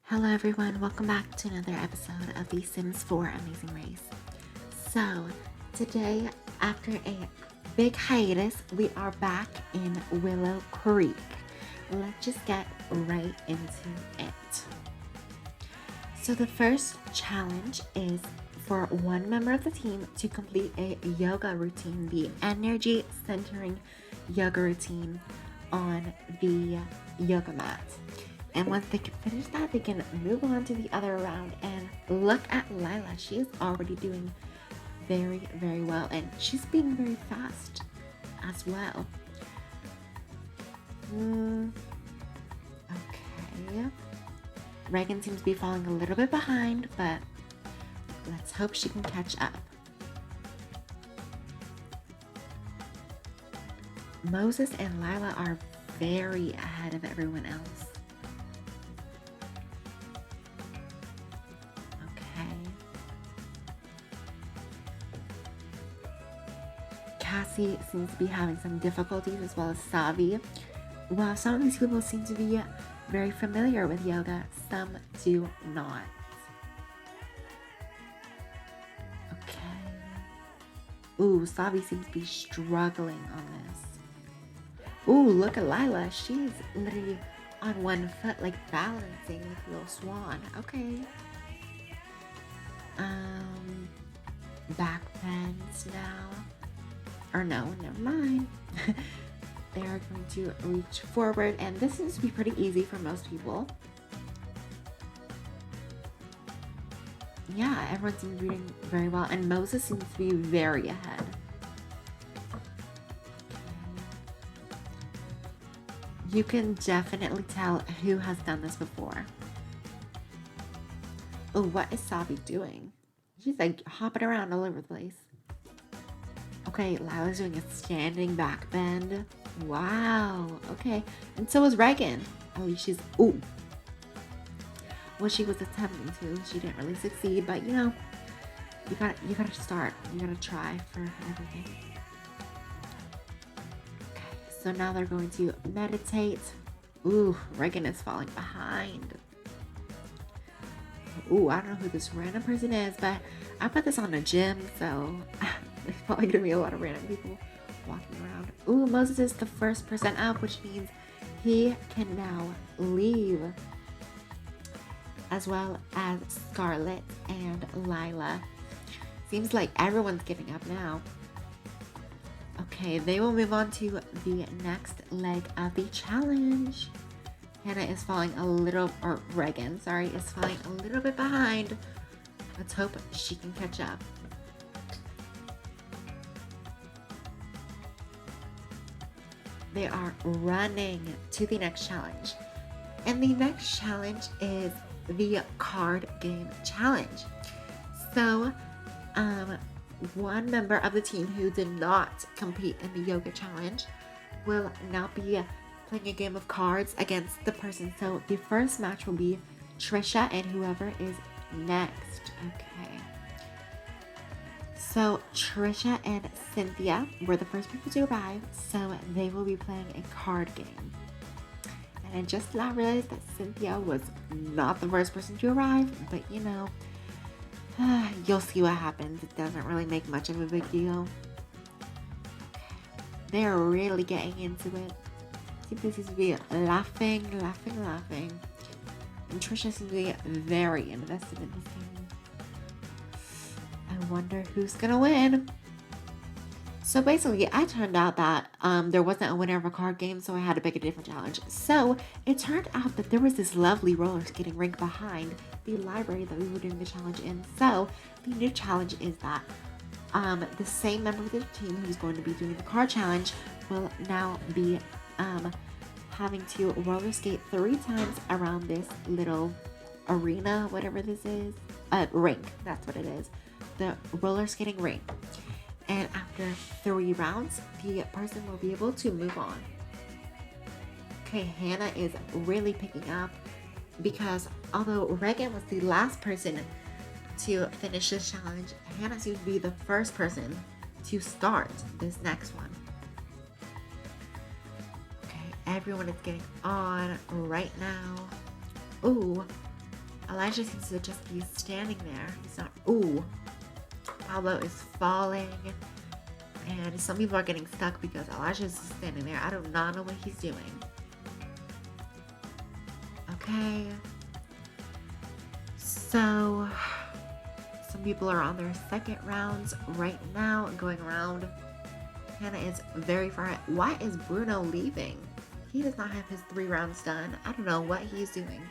Hello everyone, welcome back to another episode of The Sims 4 Amazing Race. So, today, after a big hiatus, we are back in Willow Creek. Let's just get right into it. So the first challenge is for one member of the team to complete a yoga routine, the energy centering yoga routine on the yoga mat. And once they can finish that, they can move on to the other round. And look at Lila. She is already doing very, very well. And she's being very fast as well. Okay. Reagan seems to be falling a little bit behind, but let's hope she can catch up. Moses and Lila are very ahead of everyone else. Cassie seems to be having some difficulties, as well as Savi. While some of these people seem to be very familiar with yoga, some do not. Okay. Ooh, Savi seems to be struggling on this. Ooh, look at Lila. She's literally on one foot, like balancing like a little swan. Okay. Back bends now. Or no, never mind. They are going to reach forward, and this seems to be pretty easy for most people. Yeah, everyone seems to be doing very well, and Moses seems to be very ahead. You can definitely tell who has done this before. Oh, what is Savi doing? She's like hopping around all over the place. Okay, Lila's doing a standing back bend. Wow. Okay. And so is Reagan. At least she's... Ooh. Well, she was attempting to. She didn't really succeed, but you know, you gotta start. You gotta try for everything. Okay, so now they're going to meditate. Ooh, Reagan is falling behind. Ooh, I don't know who this random person is, but I put this on a gym, so there's probably gonna be a lot of random people walking around. Ooh, Moses is the first person up, which means he can now leave, as well as Scarlett and Lila. Seems like everyone's giving up now. Okay, they will move on to the next leg of the challenge. Hannah is falling a little, or Reagan, sorry, is falling a little bit behind. Let's hope she can catch up. They are running to the next challenge. And the next challenge is the card game challenge. So, one member of the team who did not compete in the yoga challenge will now be playing a game of cards against the person. So the first match will be Trisha and whoever is next. Okay. So Trisha and Cynthia were the first people to arrive, so they will be playing a card game. And I just now realized that Cynthia was not the first person to arrive, but you know, you'll see what happens. It doesn't really make much of a big deal. They're really getting into it. Cynthia seems to be laughing. And Trisha seems to be very invested in this game. I wonder who's gonna win. So basically, I turned out that there wasn't a winner of a card game, so I had to pick a different challenge. So it turned out that there was this lovely roller skating rink behind the library that we were doing the challenge in. So the new challenge is that the same member of the team who's going to be doing the card challenge will now be having to roller skate 3 times around this little arena, whatever this is, rink. That's what it is. The roller skating rink. And after 3 rounds, the person will be able to move on. Okay, Hannah is really picking up because although Reagan was the last person to finish this challenge, Hannah seems to be the first person to start this next one. Okay, everyone is getting on right now. Ooh, Elijah seems to just be standing there. He's not. Ooh. Pablo is falling. And some people are getting stuck because Elijah is standing there. I do not know what he's doing. Okay. So, some people are on their second rounds right now, going around. Hannah is very far ahead. Why is Bruno leaving? He does not have his 3 rounds done. I don't know what he's doing.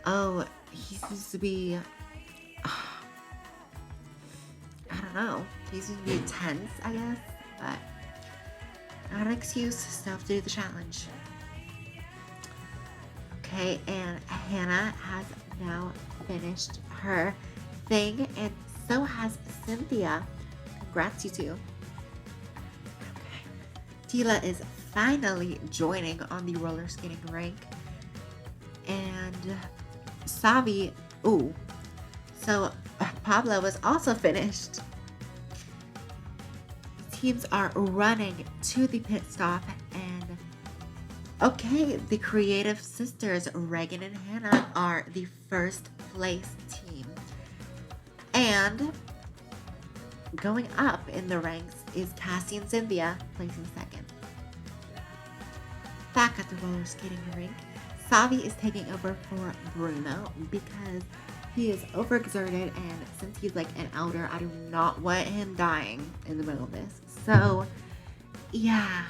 Oh, he seems to be... I don't know. He seems to be tense, I guess. But not an excuse. Still have to do the challenge. Okay, and Hannah has now finished her thing, and so has Cynthia. Congrats, you two. Okay. Tila is finally joining on the roller skating rink, and Savi. Ooh, so Pablo was also finished. The teams are running to the pit stop, and okay, the Creative Sisters, Reagan and Hannah, are the first place team. And going up in the ranks is Cassie and Cynthia, placing second. Back at the roller skating rink, Savi is taking over for Bruno because he is overexerted, and since he's like an elder, I do not want him dying in the middle of this. So, yeah.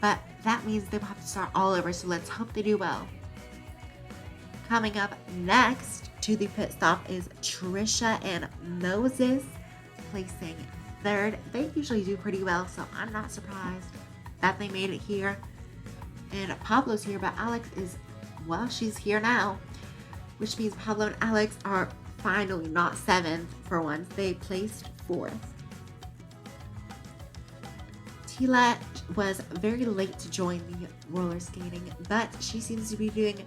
But that means they will have to start all over, so let's hope they do well. Coming up next to the pit stop is Trisha and Moses, placing third. They usually do pretty well, so I'm not surprised that they made it here. And Pablo's here, but Alex is, well, she's here now, which means Pablo and Alex are finally not 7th for once. They placed 4th. Tila was very late to join the roller skating, but she seems to be doing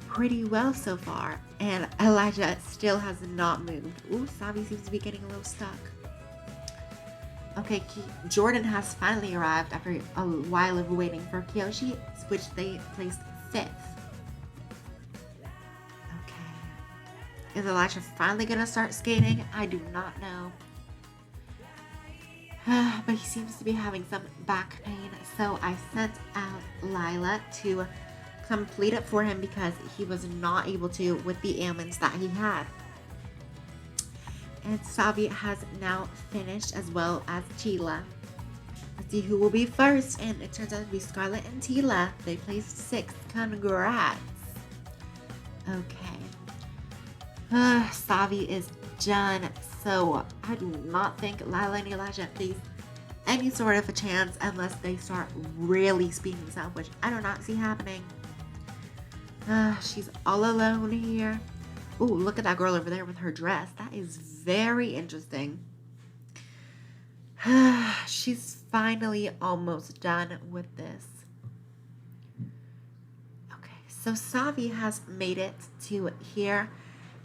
pretty well so far. And Elijah still has not moved. Ooh, Savi seems to be getting a little stuck. Okay, Jordan has finally arrived after a while of waiting for Kiyoshi, which they placed 5th. Okay. Is Elijah finally gonna start skating? I do not know. But he seems to be having some back pain, so I sent out Lila to complete it for him because he was not able to with the ailments that he had. And Savi has now finished, as well as Tila. Let's see who will be first, and it turns out to be Scarlett and Tila. They placed 6th. Congrats. Okay. Savi is done, so I do not think Lila and Elijah face any sort of a chance unless they start really speeding this up, which I do not see happening. She's all alone here. Ooh, look at that girl over there with her dress. That is very interesting. She's finally almost done with this. Okay, so Savi has made it to here,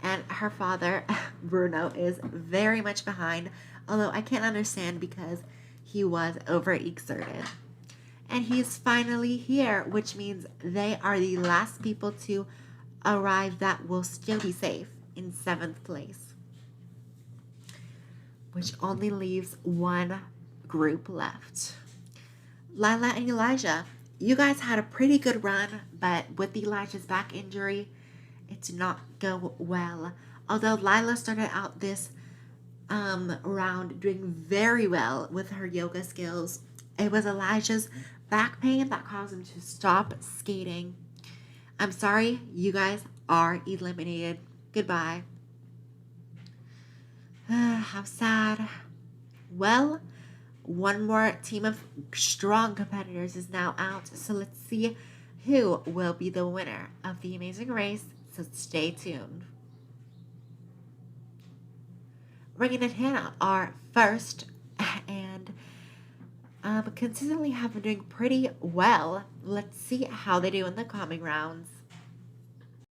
and her father, Bruno, is very much behind, although I can't understand because he was overexerted. And he's finally here, which means they are the last people to arrive that will still be safe in 7th place, which only leaves one group left. Lila and Elijah, you guys had a pretty good run, but with Elijah's back injury, it did not go well. Although Lila started out this round doing very well with her yoga skills, it was Elijah's back pain that caused him to stop skating. I'm sorry, you guys are eliminated. Goodbye. How sad. Well, one more team of strong competitors is now out, so let's see who will be the winner of the amazing race, so stay tuned. Reagan and Hannah are first, and consistently have been doing pretty well. Let's see how they do in the coming rounds.